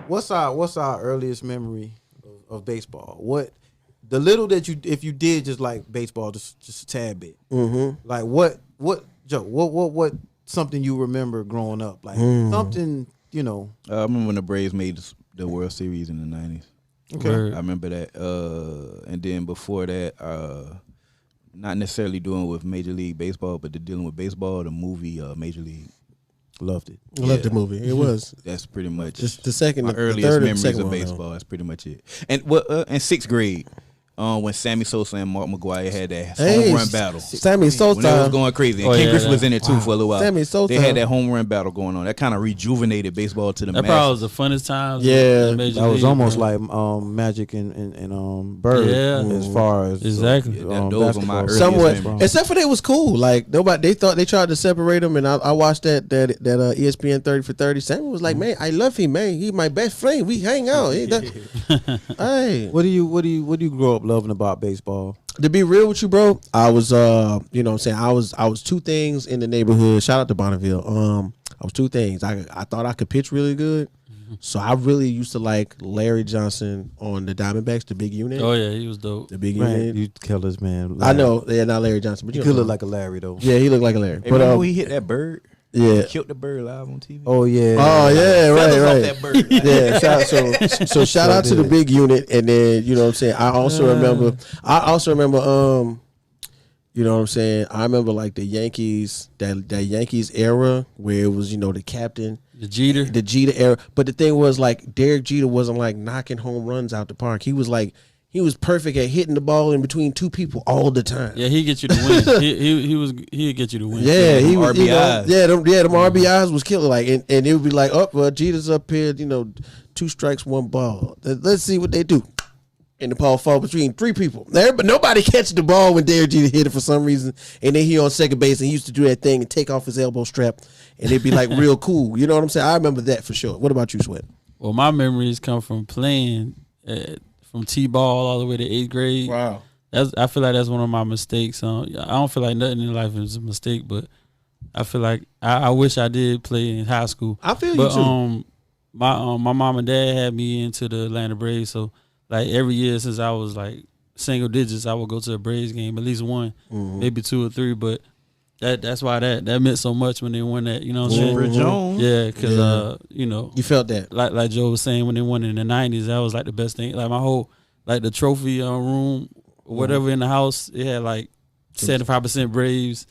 what's our earliest memory of baseball? What the little that if you did just like baseball just a tad bit. Mm-hmm. Like what Joe? What something you remember growing up? Like something I remember when the Braves made the World Series in the 90s. Okay, I remember that. And then before that, not necessarily doing with Major League Baseball, but dealing with baseball. The movie Major League. Loved it. I loved the movie. It was. That's pretty much Just the second, my the earliest third, memories second of one, baseball. That's pretty much it. And in sixth grade. When Sammy Sosa and Mark McGwire had that home run battle. Sammy Sosa. When they was going crazy. And Ken Griffey was in it too for a little while. Sammy Sosa. They had that home run battle going on. That kind of rejuvenated baseball to the That masses. probably was the funnest times. Yeah. That was almost like Magic and Bird as far as exactly. Those were my earliest somewhat, memories. except for they was cool. Like nobody, they tried to separate them, and I watched that ESPN 30 for 30. Sammy was like, man, I love him, man. He my best friend. We hang out. Hey, what do you grow up loving about baseball? To be real with you, bro, I was I was two things in the neighborhood. Shout out to Bonneville. I was two things. I thought I could pitch really good. So I really used to like Larry Johnson on the Diamondbacks, the big unit. Oh yeah, he was dope. The big Man, unit. you killers, man. Larry. I know, yeah, not Larry Johnson, but you could look like a Larry though. Yeah, he looked like a Larry. Hey, but remember he hit that bird? Yeah, He killed the bird live on TV. Oh yeah. Oh yeah, right. Off that bird. Yeah, so shout out to the big unit, and then you know what I'm saying. I also remember. You know what I'm saying. I remember like the Yankees, that Yankees era where it was the captain, The Jeter era. But the thing was like Derek Jeter wasn't like knocking home runs out the park. He was perfect at hitting the ball in between two people all the time. Yeah, he get you to win. He'd get you to win. Yeah, he was RBIs. them RBIs was killer. Like, and it would be like, oh, well, Jeter's up here, 2 strikes, 1 ball. Let's see what they do. And the ball fall between 3 people. But nobody catches the ball when Derek Jeter hit it for some reason. And then he on second base, and he used to do that thing and take off his elbow strap, and it'd be like real cool. You know what I'm saying? I remember that for sure. What about you, Sweat? Well, my memories come from playing from T-ball all the way to 8th grade. Wow. I feel like that's one of my mistakes. I don't feel like nothing in life is a mistake, but I feel like I wish I did play in high school. I feel you too. My mom and dad had me into the Atlanta Braves, so like every year since I was like single digits, I would go to a Braves game, at least one, maybe 2 or 3. But that's why that meant so much when they won that. You know what I'm saying? For Jones. Yeah, because you felt that. Like Joe was saying, when they won in the 90s, that was like the best thing. Like my whole the trophy room, whatever in the house, it had like 75% Braves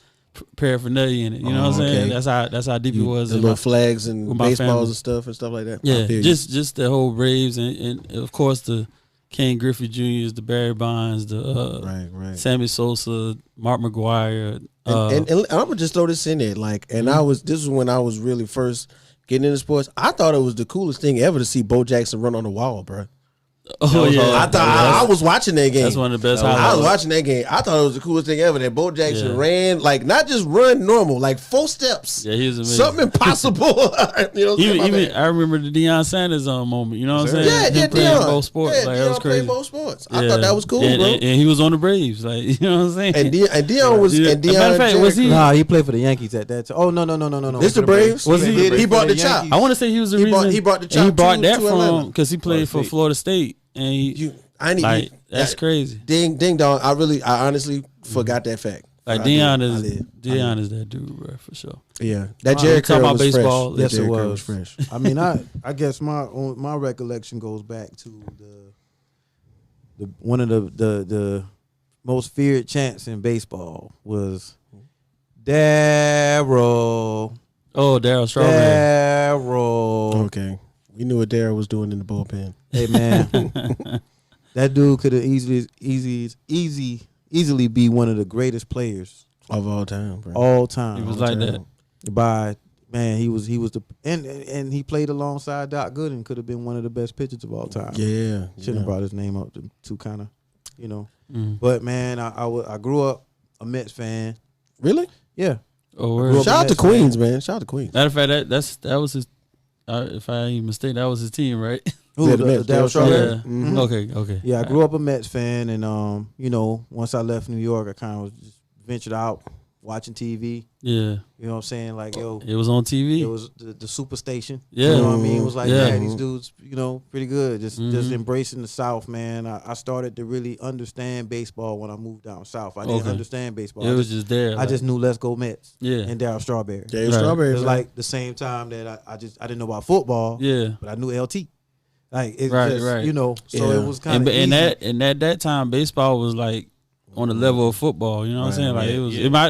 paraphernalia in it. You know what I'm saying? Okay. That's how deep it was. The little flags and baseballs family. and stuff like that. Yeah, just the whole Braves and of course the Ken Griffey Jr.'s, the Barry Bonds, the right. Sammy Sosa, Mark McGwire. And I'm gonna just throw this in there, this was when I was really first getting into sports. I thought it was the coolest thing ever to see Bo Jackson run on the wall, bro. Oh yeah, I was watching that game. That's one of the best. I was watching that game. I thought it was the coolest thing ever. That Bo Jackson ran not just run normal, like 4 steps. Yeah, he was amazing. Something impossible. Even I remember the Deion Sanders moment. You know what I'm saying? Yeah, playing both sports. Yeah, that was crazy. both sports. I thought that was cool, bro. And he was on the Braves. You know what I'm saying? And Deion was. And Deion, matter of fact, was he? Nah, he played for the Yankees at that time. Oh no. This the Braves. Was he? He brought the chop. I want to say he was the reason. He brought the chop. He brought that from because he played for Florida State. And that's crazy. Ding dong. I honestly forgot that fact. Like Deion is that dude, bro, for sure. Yeah, that Jerry Curl was baseball. Fresh. Yes, it was fresh. I mean, I guess my recollection goes back to the one of the most feared chants in baseball was Darryl. Oh, Darryl Strawberry. Darryl. Okay. We knew what Darryl was doing in the bullpen. Hey man, that dude could have easily be one of the greatest players of all time, bro. All time. He was like that. He was the and he played alongside Doc Gooden. Could have been one of the best pitchers of all time. Yeah, shouldn't have brought his name up to kind of, But man, I grew up a Mets fan. Really? Yeah. Oh, shout out to Queens, man. Shout out to Queens. Matter of fact, that was his. If I ain't mistaken, that was his team, right? Darryl Strawberry. Yeah. Mm-hmm. Okay. Yeah, I grew up a Mets fan, and once I left New York, I kind of just ventured out, watching TV. Yeah. You know what I'm saying? Like, yo, It was on TV. it was the Superstation. Yeah. You know what I mean? It was like, Yeah. these dudes, pretty good. Just embracing the South, man. I started to really understand baseball when I moved down south. I didn't understand baseball. It was just there. I just knew Let's Go Mets. Yeah. And Darryl Strawberry. Darryl Strawberry. It was man. like the same time that I didn't know about football. Yeah. But I knew LT. Like it's Right, just, right. so it was kind of and at that time baseball was like on the level of football, you know what I'm saying? Like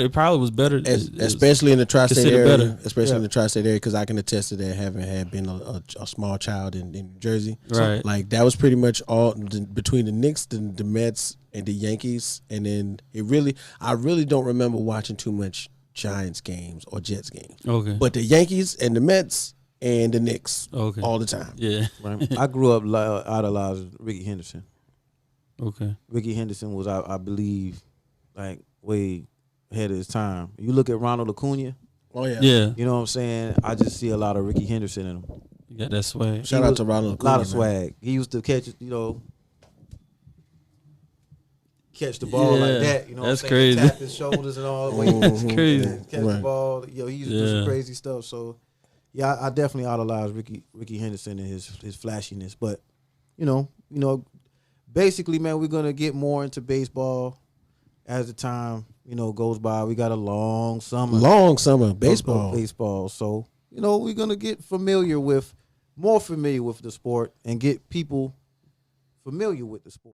it probably was better, especially in the tri-state considered area. better. Especially in the tri-state area, because I can attest to that, having had been a small child in New Jersey. Right. Like that was pretty much all between the Knicks, the Mets, and the Yankees, and then I really don't remember watching too much Giants games or Jets games. Okay. But the Yankees and the Mets and the Knicks, Okay. all the time. Yeah. Right. I grew up idolizing Ricky Henderson. Okay. Ricky Henderson was, I believe, like way ahead of his time. You look at Ronald Acuna. Oh yeah. Yeah. You know what I'm saying? I just see a lot of Ricky Henderson in him. You got that swag. Shout out to Ronald Acuna. A lot of man. swag. He used to catch the ball Yeah, like that. You know that's what I'm saying? crazy. Tap his shoulders and all. That's crazy. Catch the ball. He used to do some crazy stuff. So, yeah, I definitely idolize Ricky Henderson and his flashiness. But, basically, man, we're gonna get more into baseball as the time goes by. We got a long summer. Baseball. Baseball. So we're gonna get more familiar with the sport and get people familiar with the sport.